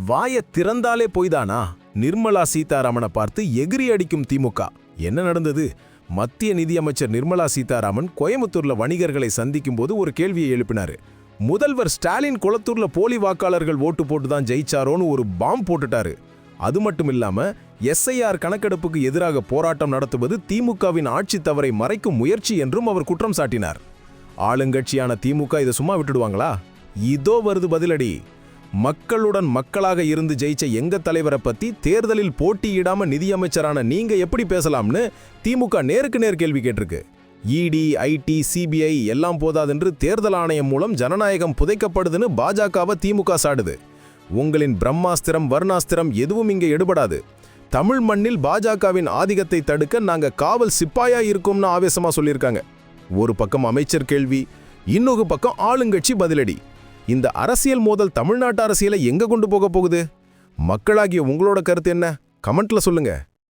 வாய திறந்தாலே பொய்தானா? நிர்மலா சீதாராமனை பார்த்து எகிரி அடிக்கும் திமுக. என்ன நடந்தது? மத்திய நிதியமைச்சர் நிர்மலா சீதாராமன் கோயம்புத்தூர்ல வணிகர்களை சந்திக்கும் போது ஒரு கேள்வியை எழுப்பினாரு. முதல்வர் ஸ்டாலின் குளத்தூர்ல போலி வாக்காளர்கள் ஓட்டு போட்டு தான் ஜெயிச்சாரோன்னு ஒரு பாம் போட்டுட்டாரு. அது மட்டும் இல்லாம எஸ்ஐஆர் கணக்கெடுப்புக்கு எதிராக போராட்டம் நடத்துவது திமுகவின் ஆட்சி தவறை மறைக்கும் முயற்சி என்றும் அவர் குற்றம் சாட்டினார். ஆளுங்கட்சியான திமுக இதை சும்மா விட்டுடுவாங்களா? இதோ வருது பதிலடி. மக்களுடன் மக்களாக இருந்து ஜெயிச்ச எங்க தலைவரை பத்தி தேர்தலில் போட்டியிடாம நிதியமைச்சரான நீங்க எப்படி பேசலாம்னு திமுக நேருக்கு நேர் கேள்வி கேட்டிருக்கு. இடி, ஐடி, சிபிஐ எல்லாம் போதாதென்று தேர்தல் ஆணையம் மூலம் ஜனநாயகம் புதைக்கப்படுதுன்னு பாஜகவை திமுக சாடுது. உங்களின் பிரம்மாஸ்திரம் வர்ணாஸ்திரம் எதுவும் இங்கே எடுபடாது. தமிழ் மண்ணில் பாஜகவின் ஆதிக்கத்தை தடுக்க நாங்க காவல் சிப்பாயா இருக்கோம்னு ஆவேசமா சொல்லியிருக்காங்க. ஒரு பக்கம் அமைச்சர் கேள்வி, இன்னொரு பக்கம் ஆளுங்கட்சி பதிலடி. இந்த அரசியல் மோதல் தமிழ்நாட்டு அரசியலை எங்க கொண்டு போக போகுது? மக்களாகிய உங்களோட கருத்து என்ன? கமெண்ட்ல சொல்லுங்க.